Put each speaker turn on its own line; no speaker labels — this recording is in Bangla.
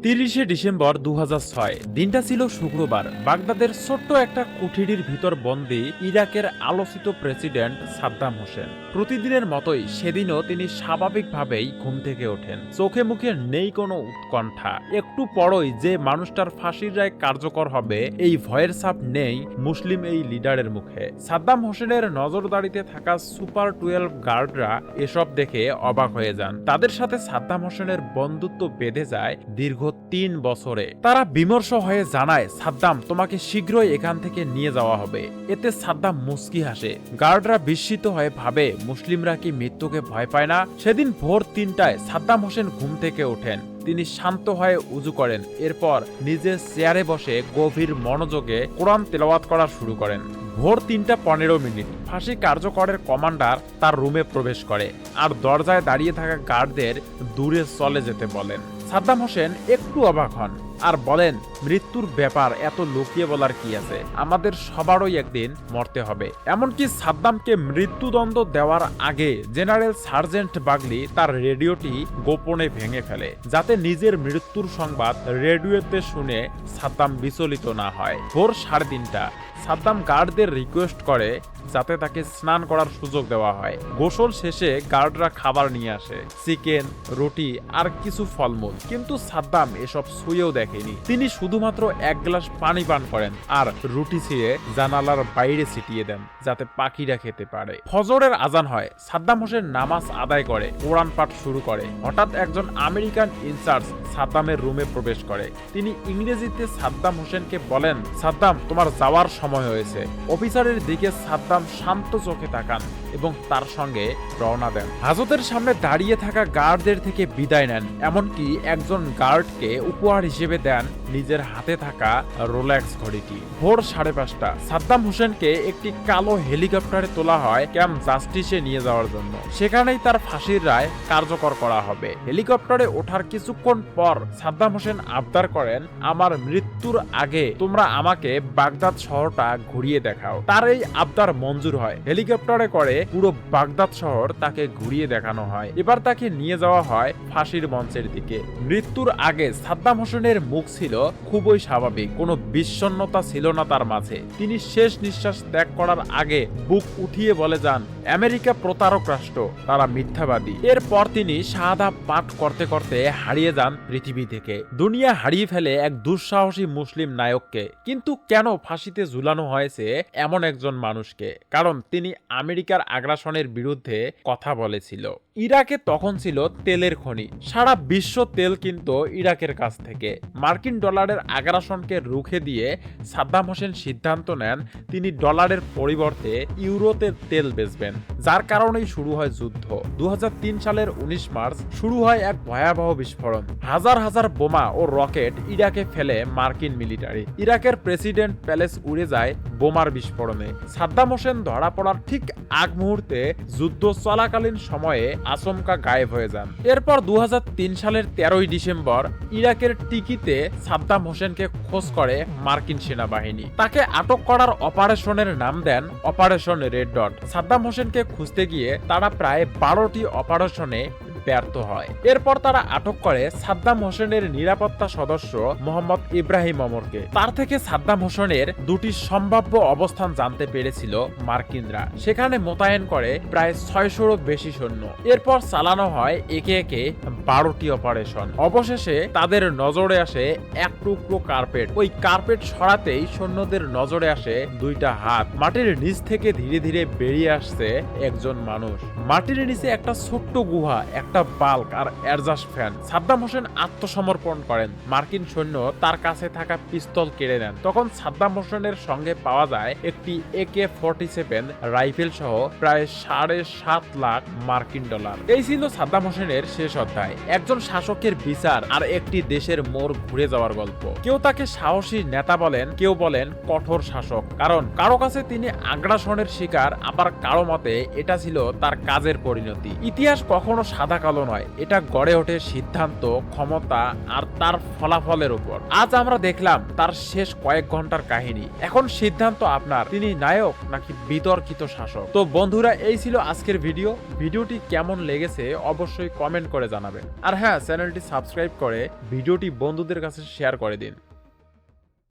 30শে ডিসেম্বর 2006 দিনটা ছিল শুক্রবার। বাগদাদের ছোট্ট একটা কুঠিরির ভিতর বন্দী ইরাকের আলোচিত প্রেসিডেন্ট সাদ্দাম হোসেন। প্রতিদিনের মতোই সেদিনও তিনি স্বাভাবিকভাবেই ঘুম থেকে ওঠেন। চোখে মুখে নেই কোনো উৎকণ্ঠা। একটু পরই যে মানুষটার ফাঁসির রায় কার্যকর হবে এই ভয়ের ছাপ নেই মুসলিম এই লিডারের মুখে। সাদ্দাম হোসেনের নজরদারিতে থাকা সুপার 12 গার্ডরা এসব দেখে অবাক হয়ে যান। তাদের সাথে সাদ্দাম হোসেনের বন্ধুত্ব বেঁধে যায় দীর্ঘ 3 বছরে। তারা বিমর্ষ হয়ে জানায়, সাদ্দাম, তোমাকে শীঘ্রই এখান থেকে নিয়ে যাওয়া হবে। এতে সাদ্দাম মুচকি হাসে। গার্ডরা বিস্মিত হয়ে ভাবে, মুসলিমরা কি মৃত্যুকে ভয় পায় না? সেদিন ভোর 3টায় সাদ্দাম হোসেন ঘুম থেকে ওঠেন। তিনি শান্ত হয়ে উজু করেন। এরপর নিজের চেয়ারে বসে গভীর মনোযোগে কোরআন তেলাওয়াত করা শুরু করেন। ভোর 3:15 ফাঁসি কার্যকরের কমান্ডার তার রুমে প্রবেশ করে আর দরজায় দাঁড়িয়ে থাকা গার্ডদের দূরে চলে যেতে বলেন। সাদ্দাম হোসেন একটু অবাক হন আর বলেন, মৃত্যুর ব্যাপার এত লুকিয়ে বলার কি আছে? আমাদের সবারই একদিন মরতে হবে। এমনকি সাদ্দামকে মৃত্যুদণ্ড দেওয়ার আগে জেনারেল সার্জেন্ট বাগলি তার রেডিওটি গোপনে ভেঙে ফেলে, যাতে নিজের মৃত্যুর সংবাদ রেডিওতে শুনে সাদ্দাম বিচলিত না হয়। ভোর 3:30 সাদ্দাম গার্ডদের রিকোয়েস্ট করে যাতে তাকে স্নান করার সুযোগ দেওয়া হয়। গোসল শেষে গার্ডরা খাবার নিয়ে আসে, চিকেন, রুটি আর কিছু ফলমূল। কিন্তু সাদ্দাম এসব ছুঁয়েও দেখেনি। তিনি শুধুমাত্র 1 গ্লাস পানি পান করেন আর রুটি ছিঁড়ে জানালার বাইরে ছিটিয়ে দেন যাতে পাখিরা খেতে পারে। ফজরের আজান হয়। সাদ্দাম হোসেন নামাজ আদায় করে কোরআন পাঠ শুরু করে। হঠাৎ একজন আমেরিকান ইনচার্জ সাদ্দামের রুমে প্রবেশ করে। তিনি ইংরেজিতে সাদ্দাম হোসেনকে বলেন, সাদ্দাম, তোমার যাওয়ার সময় হয়েছে। অফিসারের দিকে সাদ্দাম শান্ত চোখে তাকান এবং তার সঙ্গে রওনা দেন। হাজতের সামনে দাঁড়িয়ে থাকা গার্ডদের থেকে বিদায় নেন। এমনকি একজন গার্ডকে উপহার হিসেবে দেন নিজের হাতে থাকা রোলেক্স ঘড়িটি। ভোর 5:30 সাদ্দাম হোসেনকে একটি কালো হেলিকপ্টারে তোলা হয় ক্যাম্প জাস্টিসে নিয়ে যাওয়ার জন্য। সেখানেই তার ফাঁসির রায় কার্যকর করা হবে। হেলিকপ্টারে ওঠার কিছুক্ষণ পর সাদ্দাম হোসেন আবদার করেন, আমার মৃত্যুর আগে তোমরা আমাকে বাগদাদ শহরটা ঘুরিয়ে দেখাও। তার এই আবদার মঞ্জুর হয়। হেলিকপ্টারে করে পুরো বাগদাদ শহর তাকে ঘুরিয়ে দেখানো হয়। এবার তাকে নিয়ে যাওয়া হয় ফাঁসির মঞ্চের দিকে। মৃত্যুর আগে সাদ্দাম হোসেনের মুখ ছিল খুবই স্বাভাবিক, কোনো বিষণ্ণতা ছিল না তার মাঝে। তিনি শেষ নিঃশ্বাস ত্যাগ করার আগে বুক উঠিয়ে বলে যান, আমেরিকা প্রতারক রাষ্ট্র, তারা মিথ্যাবাদী। এরপর তিনি শাহাদা পাঠ করতে করতে হারিয়ে যান পৃথিবী থেকে। দুনিয়া হারিয়ে ফেলে এক দুঃসাহসী মুসলিম নায়ককে। কিন্তু কেন ফাঁসিতে ঝুলানো হয়েছে এমন একজন মানুষকে? কারণ তিনি আমেরিকার আগ্রাসনের বিরুদ্ধে কথা বলেছিল। ইরাকে তখন ছিল তেলের খনি। সারা বিশ্ব তেল কিনতো ইরাকের কাছ থেকে। মার্কিন ডলারের আগ্রাসনকে রুখে দিয়ে সাদ্দাম হোসেন সিদ্ধান্ত নেন তিনি ডলারের পরিবর্তে ইউরোতে তেল বেচবেন, যার কারণেই শুরু হয় যুদ্ধ। 2003 সালের 19 মার্চ শুরু হয় এক ভয়াবহ বিস্ফোরণ। হাজার হাজার বোমা ও রকেট ইরাকে ফেলে মার্কিন মিলিটারি। ইরাকের প্রেসিডেন্ট প্যালেস উড়ে যায় বোমার বিস্ফোরণে। সাদ্দাম হোসেন ধরা পড়ার ঠিক আগ মুহূর্তে যুদ্ধ চলাকালীন সময়ে আচমকা গায়েব হয়ে যান। এরপর 2003 সালের 13 ডিসেম্বর ইরাকের টিকিতে সাদ্দাম হোসেনকে খোঁজ করে মার্কিন সেনাবাহিনী। তাকে আটক করার অপারেশনের নাম দেন অপারেশন রেড ডট। সাদ্দাম হোসেনকে খুঁজতে গিয়ে তারা প্রায় 12টি অপারেশনে ব্যর্থ হয়। এরপর তারা আটক করে সাদ্দাম হোসেনের নিরাপত্তা সদস্য মোহাম্মদ ইব্রাহিম ওমরকে। তার থেকে সাদ্দাম হোসেনের 2টি সম্ভাব্য অবস্থান জানতে পেরেছিল মার্কিনরা। সেখানে মোতায়েন করে প্রায় 600-রও বেশি সৈন্য। এরপর চালানো হয় একে একে 12টি অপারেশন। অবশেষে তাদের নজরে আসে এক টুকরো কার্পেট। ওই কার্পেট সরাতেই সৈন্যদের নজরে আসে 2টা হাত। মাটির নিচ থেকে ধীরে ধীরে বেরিয়ে আসছে একজন মানুষ। মাটির নিচে একটা ছোট্ট গুহা, একটা বাল্ক আর এয়ারজাস্ট ফ্যান। সাদ্দাম হোসেন আত্মসমর্পণ করেন। মার্কিন সৈন্য তার কাছে থাকা পিস্তল কেড়ে নেন। তখন সাদ্দাম হোসেনের সঙ্গে পাওয়া যায় একটি AK-47 রাইফেল সহ প্রায় 7.5 লাখ মার্কিন ডলার। এই ছিল সাদ্দাম হোসেনের শেষ অধ্যায়। একজন শাসকের বিচার আর একটি দেশের মোড় ঘুরে যাওয়ার গল্প। কেউ তাকে সাহসী নেতা বলেন, কেউ বলেন কঠোর শাসক। কারণ কারো কাছে তিনি আগ্রাসনের শিকার, আবার কারো মতে এটা ছিল তার কাজ কাজের পরিণতি। ইতিহাস কখনো সাদা কালো নয়, এটা গড়ে ওঠে সিদ্ধান্ত, ক্ষমতা আর তার ফলাফলের উপর। আজ আমরা দেখলাম তার শেষ কয়েক ঘন্টার কাহিনী। এখন সিদ্ধান্ত আপনার, তিনি নায়ক নাকি বিতর্কিত শাসক। তো বন্ধুরা, এই ছিল আজকের ভিডিওটি কেমন লেগেছে অবশ্যই কমেন্ট করে জানাবেন। আর হ্যাঁ, চ্যানেলটি সাবস্ক্রাইব করে ভিডিওটি বন্ধুদের কাছে শেয়ার করে দিন।